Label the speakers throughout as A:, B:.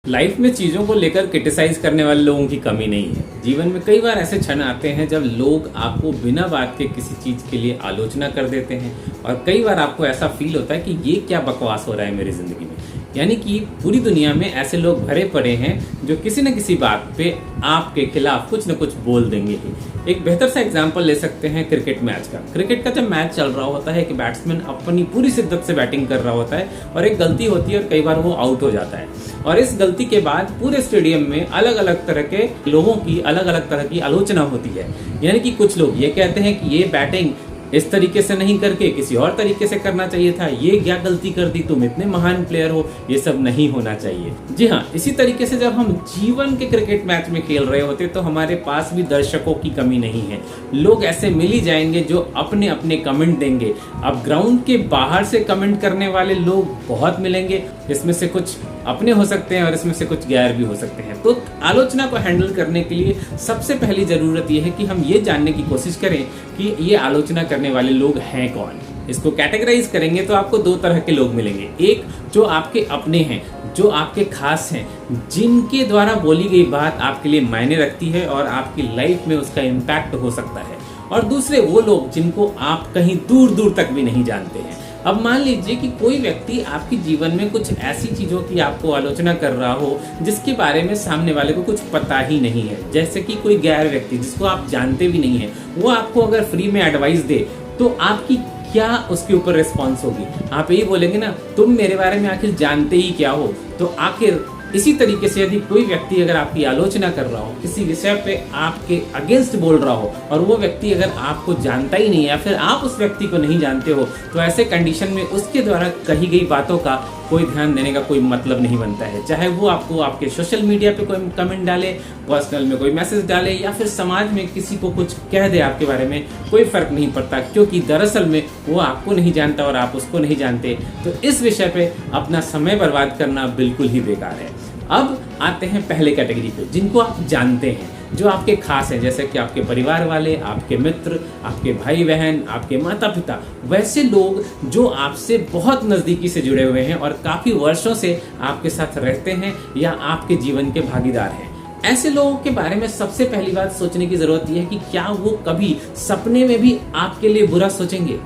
A: Life में चीज़ों को लेकर क्रिटिसाइज करने वाले लोगों की कमी नहीं है। जीवन में कई बार ऐसे क्षण आते हैं जब लोग आपको बिना बात के किसी चीज़ के लिए आलोचना कर देते हैं और कई बार आपको ऐसा फील होता है कि ये क्या बकवास हो रहा है मेरी ज़िंदगी में। यानी कि पूरी दुनिया में ऐसे लोग भरे पड़े हैं जो किसी न किसी बात पे आपके खिलाफ कुछ न कुछ बोल देंगे ही। एक बेहतर सा एग्जाम्पल ले सकते हैं क्रिकेट मैच का। क्रिकेट का जब मैच चल रहा होता है कि बैट्समैन अपनी पूरी शिद्दत से बैटिंग कर रहा होता है और एक गलती होती है और कई बार वो आउट हो जाता है और इस गलती के बाद पूरे स्टेडियम में अलग अलग तरह के लोगों की अलग अलग तरह की आलोचना होती है। यानी कि कुछ लोग ये कहते हैं कि ये बैटिंग इस तरीके से नहीं करके किसी और तरीके से करना चाहिए था, ये क्या गलती कर दी, तुम इतने महान प्लेयर हो, ये सब नहीं होना चाहिए। जी हाँ, इसी तरीके से जब हम जीवन के क्रिकेट मैच में खेल रहे होते तो हमारे पास भी दर्शकों की कमी नहीं है। लोग ऐसे मिल ही जाएंगे जो अपने अपने कमेंट देंगे। अब ग्राउंड के बाहर से कमेंट करने वाले लोग बहुत मिलेंगे, इसमें से कुछ अपने हो सकते हैं और इसमें से कुछ गैर भी हो सकते हैं। तो आलोचना को हैंडल करने के लिए सबसे पहली जरूरत यह है कि हम ये जानने की कोशिश करें कि ये आलोचना करने वाले लोग हैं कौन। इसको कैटेगराइज करेंगे तो आपको दो तरह के लोग मिलेंगे। एक जो आपके अपने हैं, जो आपके खास हैं, जिनके द्वारा बोली गई बात आपके लिए मायने रखती है और आपकी लाइफ में उसका इम्पैक्ट हो सकता है। और दूसरे वो लोग जिनको आप कहीं दूर दूर तक भी नहीं जानते हैं। अब मान लीजिए कि कोई व्यक्ति आपके जीवन में कुछ ऐसी चीज़ों की आपको आलोचना कर रहा हो जिसके बारे में सामने वाले को कुछ पता ही नहीं है। जैसे कि कोई गैर व्यक्ति जिसको आप जानते भी नहीं है, वो आपको अगर फ्री में एडवाइस दे तो आपकी क्या उसके ऊपर रिस्पॉन्स होगी? आप यही बोलेंगे ना, तुम मेरे बारे में आखिर जानते ही क्या हो। तो आखिर इसी तरीके से यदि कोई व्यक्ति अगर आपकी आलोचना कर रहा हो, किसी विषय पे आपके अगेंस्ट बोल रहा हो और वो व्यक्ति अगर आपको जानता ही नहीं है या फिर आप उस व्यक्ति को नहीं जानते हो, तो ऐसे कंडीशन में उसके द्वारा कही गई बातों का कोई ध्यान देने का कोई मतलब नहीं बनता है। चाहे वो आपको आपके सोशल मीडिया पे कोई कमेंट डाले, पर्सनल में कोई मैसेज डाले या फिर समाज में किसी को कुछ कह दे आपके बारे में, कोई फर्क नहीं पड़ता, क्योंकि दरअसल में वो आपको नहीं जानता और आप उसको नहीं जानते। तो इस विषय पे अपना समय बर्बाद करना बिल्कुल ही बेकार है। अब आते हैं पहले कैटेगरी पे, जिनको आप जानते हैं, जो आपके खास हैं, जैसे कि आपके परिवार वाले, आपके मित्र, आपके भाई बहन, आपके माता पिता। वैसे लोग जो आपसे बहुत नज़दीकी से जुड़े हुए हैं और काफ़ी वर्षों से आपके साथ रहते हैं या आपके जीवन के भागीदार हैं। ऐसे लोगों के बारे में सबसे पहली बात सोचने की ज़रूरत यह है कि क्या वो कभी सपने में भी आपके लिए बुरा सोचेंगे?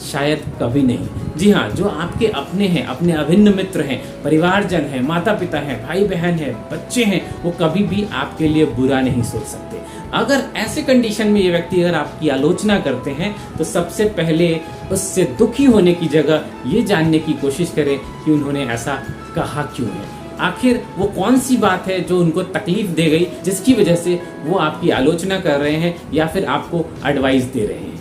A: शायद कभी नहीं। जी हाँ, जो आपके अपने हैं, अपने अभिन्न मित्र हैं, परिवारजन हैं, माता पिता हैं, भाई बहन हैं, बच्चे हैं, वो कभी भी आपके लिए बुरा नहीं सोच सकते। अगर ऐसे कंडीशन में ये व्यक्ति अगर आपकी आलोचना करते हैं तो सबसे पहले उससे दुखी होने की जगह ये जानने की कोशिश करें कि उन्होंने ऐसा कहा क्यों है। आखिर वो कौन सी बात है जो उनको तकलीफ दे गई जिसकी वजह से वो आपकी आलोचना कर रहे हैं या फिर आपको एडवाइस दे रहे हैं।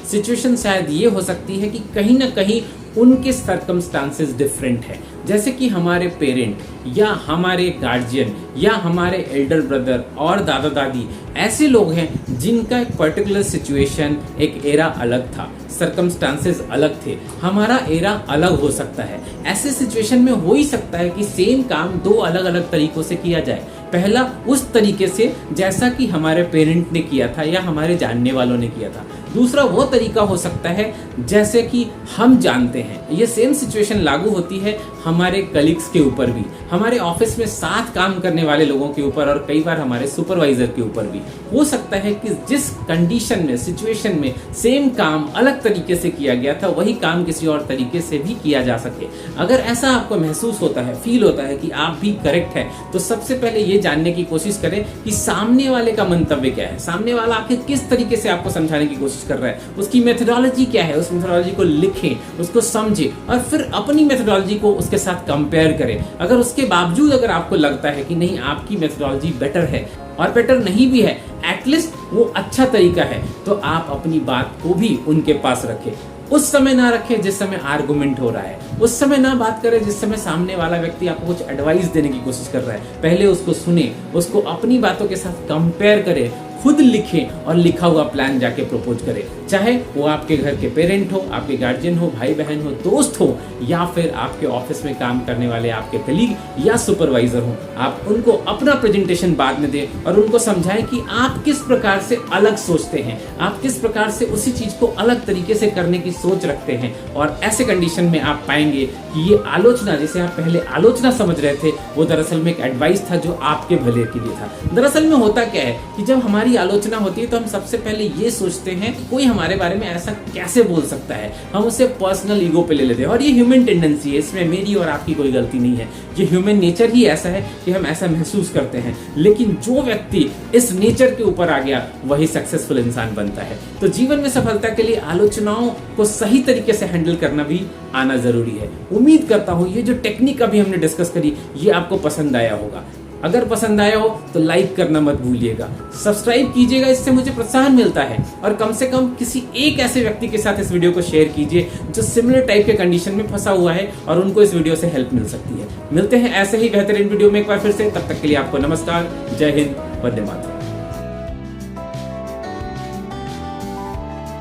A: सिचुएशन शायद ये हो सकती है कि कहीं ना कहीं उनके सर्कमस्टांसेस डिफरेंट है। जैसे कि हमारे पेरेंट या हमारे गार्जियन या हमारे एल्डर ब्रदर और दादा दादी ऐसे लोग हैं जिनका एक पर्टिकुलर सिचुएशन, एक एरा अलग था, सर्कमस्टांसेस अलग थे, हमारा एरा अलग हो सकता है। ऐसे सिचुएशन में हो ही सकता है कि सेम काम दो अलग अलग तरीकों से किया जाए। पहला उस तरीके से जैसा कि हमारे पेरेंट ने किया था या हमारे जानने वालों ने किया था। दूसरा वो तरीका हो सकता है जैसे कि हम जानते हैं। ये सेम सिचुएशन लागू होती है हमारे कलीग्स के ऊपर भी, हमारे ऑफिस में साथ काम करने वाले लोगों के ऊपर और कई बार हमारे सुपरवाइजर के ऊपर भी। हो सकता है कि जिस कंडीशन में, सिचुएशन में सेम काम अलग तरीके से किया गया था, वही काम किसी और तरीके से भी किया जा सके। अगर ऐसा आपको महसूस होता है, फील होता है कि आप भी करेक्ट है, तो सबसे पहले ये जानने की कोशिश करें कि सामने वाले का मंतव्य क्या है, सामने वाला आखिर किस तरीके से आपको समझाने की कोशिश कर रहा है, उसकी मेथोडोलॉजी क्या है। उस मेथोडोलॉजी को लिखें, उसको समझें और फिर अपनी मेथोडोलॉजी को उसके साथ कंपेयर करें। अगर उसके बावजूद अगर आपको लगता है कि नहीं, आपकी मेथोडोलॉजी बेटर है और बेटर नहीं भी है, एटलीस्ट वो अच्छा तरीका है, तो आप अपनी बात को भी उनके पास रखें। उस समय ना रखें जिस समय आर्गुमेंट हो रहा है, उस समय ना बात करें जिस समय सामने वाला व्यक्ति आपको कुछ एडवाइस देने की कोशिश कर रहा है। पहले उसको सुने, उसको अपनी बातों के साथ कंपेयर करें, खुद लिखें और लिखा हुआ प्लान जाके प्रपोज करें। चाहे वो आपके घर के पेरेंट हो, आपके गार्जियन हो, भाई बहन हो, दोस्त हो, या फिर आपके ऑफिस में काम करने वाले आपके कलीग या सुपरवाइजर हो, आप उनको अपना प्रेजेंटेशन बाद में दें और उनको समझाएं कि आप किस प्रकार से अलग सोचते हैं, आप किस प्रकार से उसी चीज को अलग तरीके से करने की सोच रखते हैं। और ऐसे कंडीशन में आप पाएंगे कि ये आलोचना, जिसे आप पहले आलोचना समझ रहे थे, वो दरअसल में एक एडवाइस था जो आपके भले के लिए था। दरअसल में होता क्या है कि जब हमारी आलोचना होती है तो हम सबसे पहले ये सोचते हैं कि कोई हमारे बारे में ऐसा कैसे बोल सकता है, हम उसे पर्सनल ईगो पे ले लेते हैं। और ये ह्यूमन टेंडेंसी है, इसमें मेरी और आपकी कोई गलती नहीं है, ये ह्यूमन नेचर ही ऐसा है कि हम ऐसा महसूस करते हैं। लेकिन जो व्यक्ति इस नेचर के ऊपर आ गया वही सक्सेसफुल इंसान बनता है। तो जीवन में सफलता के लिए आलोचनाओं को सही तरीके से हैंडल करना भी आना जरूरी है। उम्मीद करता हूं ये जो टेक्निक अभी हमने डिस्कस करी ये आपको पसंद आया होगा। अगर पसंद आया हो तो लाइक करना मत भूलिएगा, सब्सक्राइब कीजिएगा, इससे मुझे प्रोत्साहन मिलता है। और कम से कम किसी एक ऐसे व्यक्ति के साथ इस वीडियो को शेयर कीजिए जो सिमिलर टाइप के कंडीशन में फंसा हुआ है और उनको इस वीडियो से हेल्प मिल सकती है। मिलते हैं ऐसे ही बेहतरीन वीडियो में एक बार फिर से, तब तक के लिए आपको नमस्कार, जय हिंद, वंदे मातरम।